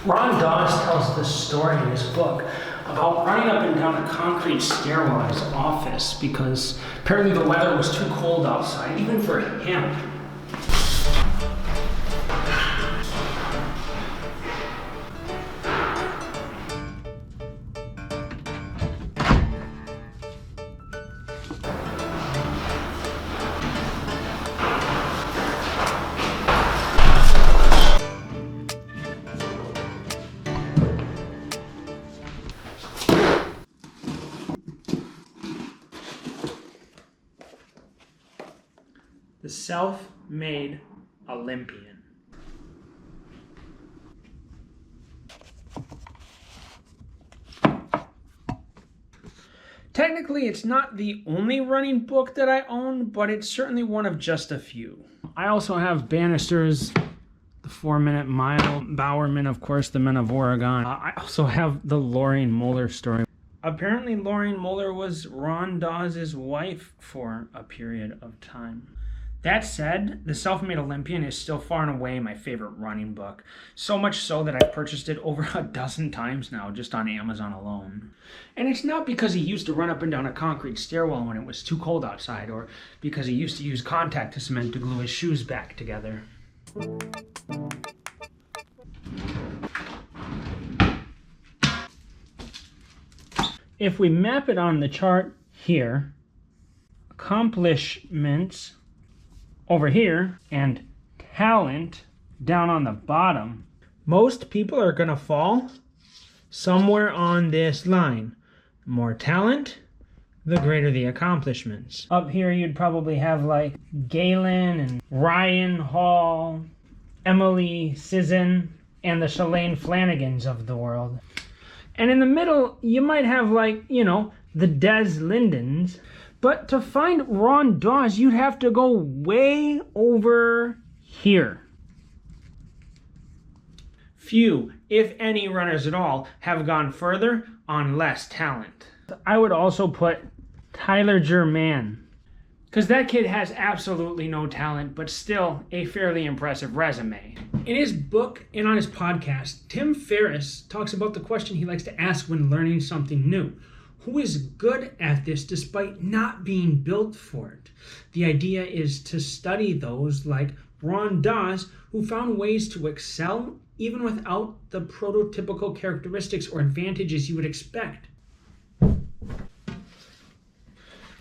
Ron Daws tells this story in his book about running up and down a concrete stairwell in his office because apparently the weather was too cold outside, even for him. The Self Made Olympian. Technically, it's not the only running book that I own, but it's certainly one of just a few. I also have Bannister's The 4-Minute Mile, Bowerman, of course, The Men of Oregon. I also have the Lorraine Moeller story. Apparently, Lorraine Moeller was Ron Daws' wife for a period of time. That said, The Self Made Olympian is still far and away my favorite running book. So much so that I've purchased it over a dozen times now, just on Amazon alone. And it's not because he used to run up and down a concrete stairwell when it was too cold outside, or because he used to use contact cement to glue his shoes back together. If we map it on the chart here, accomplishments over here and talent down on the bottom, most people are going to fall somewhere on this line. The more talent, the greater the accomplishments. Up here you'd probably have like Galen and Ryan Hall, Emily Sisson, and the Shalane Flanagans of the world. And in the middle you might have like, the Des Lindens. But to find Ron Daws, you'd have to go way over here. Few, if any, runners at all have gone further on less talent. I would also put Tyler German, because that kid has absolutely no talent, but still a fairly impressive resume. In his book and on his podcast, Tim Ferriss talks about the question he likes to ask when learning something new. Who is good at this despite not being built for it? The idea is to study those like Ron Daws, who found ways to excel even without the prototypical characteristics or advantages you would expect.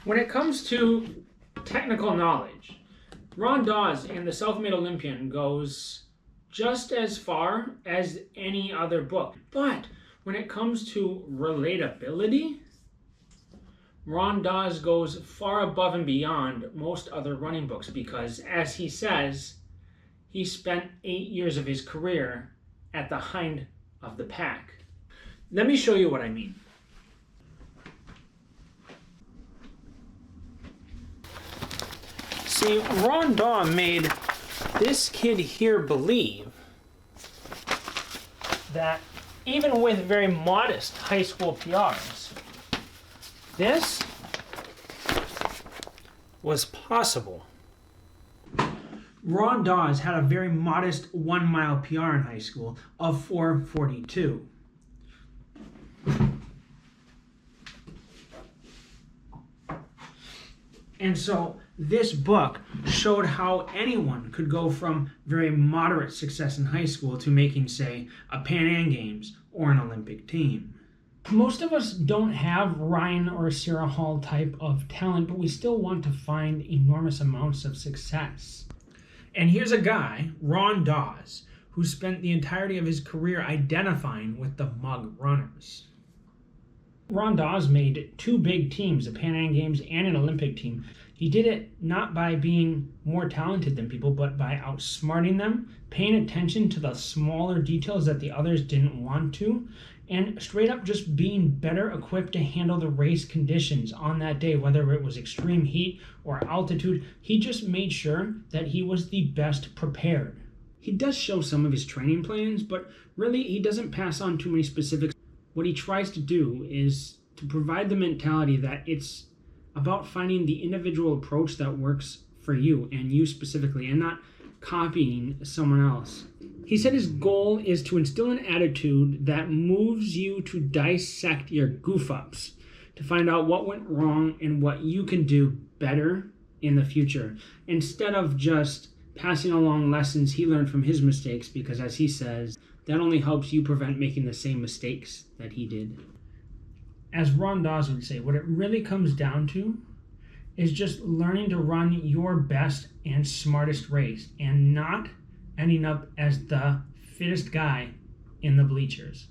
When it comes to technical knowledge, Ron Daws and the Self Made Olympian goes just as far as any other book. But when it comes to relatability, Ron Daws goes far above and beyond most other running books because, as he says, he spent 8 years of his career at the hind of the pack. Let me show you what I mean. See, Ron Daws made this kid here believe that even with very modest high school PRs, this was possible. Ron Daws had a very modest 1 mile PR in high school of 4:42. And so this book showed how anyone could go from very moderate success in high school to making, say, a Pan Am Games or an Olympic team. Most of us don't have Ryan or Sarah Hall type of talent, but we still want to find enormous amounts of success. And here's a guy, Ron Daws, who spent the entirety of his career identifying with the mug runners. Ron Daws made 2 big teams, a Pan Am Games and an Olympic team. He did it not by being more talented than people, but by outsmarting them, paying attention to the smaller details that the others didn't want to, and straight up just being better equipped to handle the race conditions on that day, whether it was extreme heat or altitude. He just made sure that he was the best prepared. He does show some of his training plans, but really he doesn't pass on too many specifics. What he tries to do is to provide the mentality that it's about finding the individual approach that works for you and you specifically, and not copying someone else. He said his goal is to instill an attitude that moves you to dissect your goof-ups, to find out what went wrong and what you can do better in the future, instead of just passing along lessons he learned from his mistakes, because as he says, that only helps you prevent making the same mistakes that he did. As Ron Daws would say, what it really comes down to is just learning to run your best and smartest race and not ending up as the fittest guy in the bleachers.